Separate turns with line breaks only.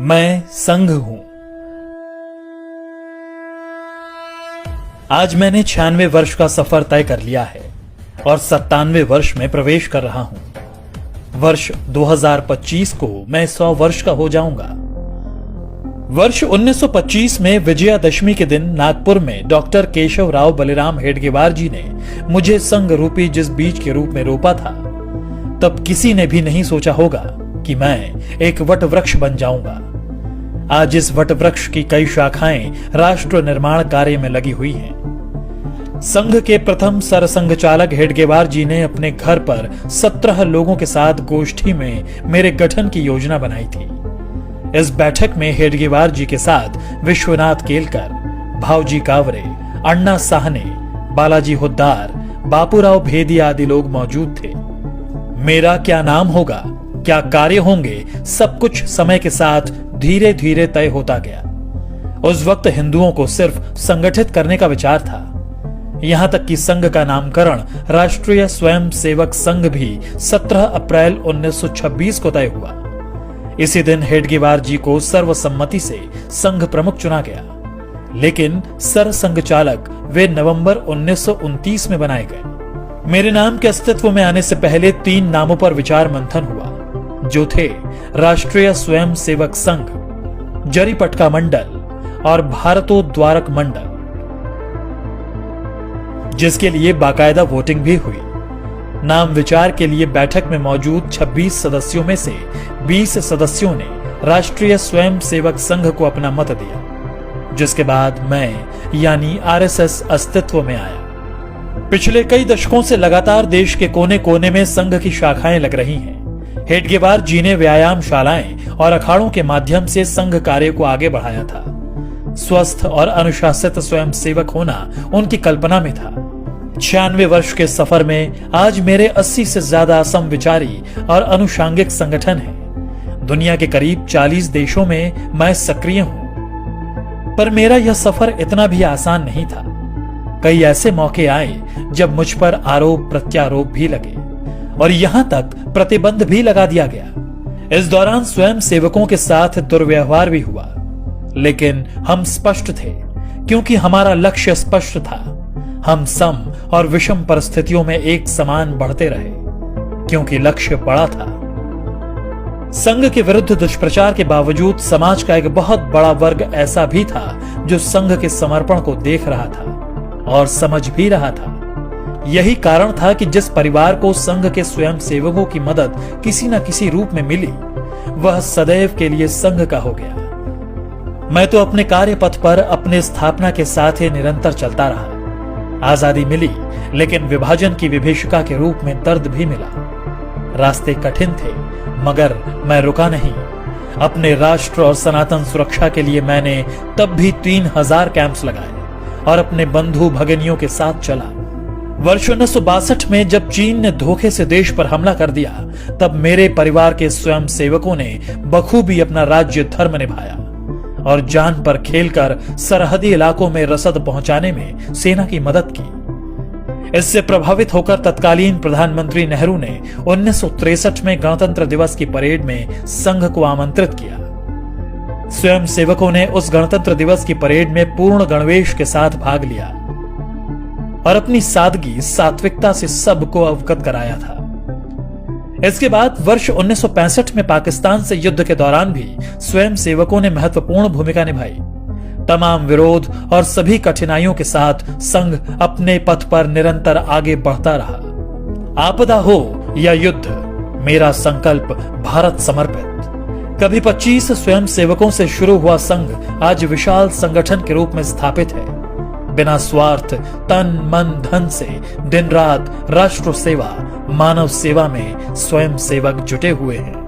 मैं संघ हूं। आज मैंने 96 वर्ष का सफर तय कर लिया है और 97वें वर्ष में प्रवेश कर रहा हूं। वर्ष 2025 को मैं 100 वर्ष का हो जाऊंगा। वर्ष 1925 में विजयादशमी के दिन नागपुर में डॉक्टर केशव राव बलिराम हेडगेवार जी ने मुझे संघ रूपी जिस बीज के रूप में रोपा था, तब किसी ने भी नहीं सोचा होगा कि मैं एक वट वृक्ष बन जाऊंगा। आज इस वट वृक्ष की कई शाखाएं राष्ट्र निर्माण कार्य में लगी हुई हैं। संघ के प्रथम सरसंघ चालक हेडगेवार जी ने अपने घर पर 17 लोगों के साथ गोष्ठी में मेरे गठन की योजना बनाई थी। इस बैठक में हेडगेवार जी के साथ विश्वनाथ केलकर, भावजी कावरे, अण्णा साहने, बालाजी हुद्दार, बापूराव भेदी आदि लोग मौजूद थे। मेरा क्या नाम होगा, क्या कार्य होंगे, सब कुछ समय के साथ धीरे धीरे तय होता गया। उस वक्त हिंदुओं को सिर्फ संगठित करने का विचार था। यहां तक कि संघ का नामकरण राष्ट्रीय स्वयं सेवक संघ भी 17 अप्रैल 1926 को तय हुआ। इसी दिन हेडगेवार जी को सर्वसम्मति से संघ प्रमुख चुना गया, लेकिन सरसंघ चालक वे नवंबर 1929 में बनाए गए। मेरे नाम के अस्तित्व में आने से पहले 3 नामों पर विचार मंथन हुआ, जो थे राष्ट्रीय स्वयं सेवक संघ, जरीपटका मंडल और भारतोद्वारक मंडल, जिसके लिए बाकायदा वोटिंग भी हुई। नाम विचार के लिए बैठक में मौजूद 26 सदस्यों में से 20 सदस्यों ने राष्ट्रीय स्वयं सेवक संघ को अपना मत दिया, जिसके बाद मैं यानी आरएसएस अस्तित्व में आया। पिछले कई दशकों से लगातार देश के कोने कोने में संघ की शाखाएं लग रही हैं। हेडगेवार जी ने व्यायामशालाएं और अखाड़ों के माध्यम से संघ कार्य को आगे बढ़ाया था। स्वस्थ और अनुशासित स्वयं सेवक होना उनकी कल्पना में था। 96 वर्ष के सफर में आज मेरे 80 से ज्यादा समविचारी और अनुषांगिक संगठन हैं। दुनिया के करीब 40 देशों में मैं सक्रिय हूं। पर मेरा यह सफर इतना भी आसान नहीं था। कई ऐसे मौके आए जब मुझ पर आरोप प्रत्यारोप भी लगे और यहां तक प्रतिबंध भी लगा दिया गया। इस दौरान स्वयं सेवकों के साथ दुर्व्यवहार भी हुआ, लेकिन हम स्पष्ट थे क्योंकि हमारा लक्ष्य स्पष्ट था। हम सम और विषम परिस्थितियों में एक समान बढ़ते रहे क्योंकि लक्ष्य बड़ा था। संघ के विरुद्ध दुष्प्रचार के बावजूद समाज का एक बहुत बड़ा वर्ग ऐसा भी था जो संघ के समर्पण को देख रहा था और समझ भी रहा था। यही कारण था कि जिस परिवार को संघ के स्वयं सेवकों की मदद किसी न किसी रूप में मिली, वह सदैव के लिए संघ का हो गया। मैं तो अपने कार्य पथ पर अपने स्थापना के साथ ही निरंतर चलता रहा। आजादी मिली, लेकिन विभाजन की विभीषिका के रूप में दर्द भी मिला। रास्ते कठिन थे, मगर मैं रुका नहीं। अपने राष्ट्र और सनातन सुरक्षा के लिए मैंने तब भी 3000 कैंप्स लगाए और अपने बंधु भगिनियों के साथ चला। वर्ष 1962 में जब चीन ने धोखे से देश पर हमला कर दिया, तब मेरे परिवार के स्वयं सेवकों ने बखूबी अपना राज्य धर्म निभाया और जान पर खेलकर सरहदी इलाकों में रसद पहुंचाने में सेना की मदद की। इससे प्रभावित होकर तत्कालीन प्रधानमंत्री नेहरू ने 1963 में गणतंत्र दिवस की परेड में संघ को आमंत्रित किया। स्वयं सेवकों ने उस गणतंत्र दिवस की परेड में पूर्ण गणवेश के साथ भाग लिया और अपनी सादगी सात्विकता से सबको अवगत कराया था। इसके बाद वर्ष 1965 में पाकिस्तान से युद्ध के दौरान भी स्वयं सेवकों ने महत्वपूर्ण भूमिका निभाई। तमाम विरोध और सभी कठिनाइयों के साथ संघ अपने पथ पर निरंतर आगे बढ़ता रहा। आपदा हो या युद्ध, मेरा संकल्प भारत समर्पित। कभी 25 स्वयं सेवकों से शुरू हुआ संघ आज विशाल संगठन के रूप में स्थापित है। बिना स्वार्थ, तन मन धन से दिन रात राष्ट्र सेवा, मानव सेवा में स्वयं सेवक जुटे हुए हैं।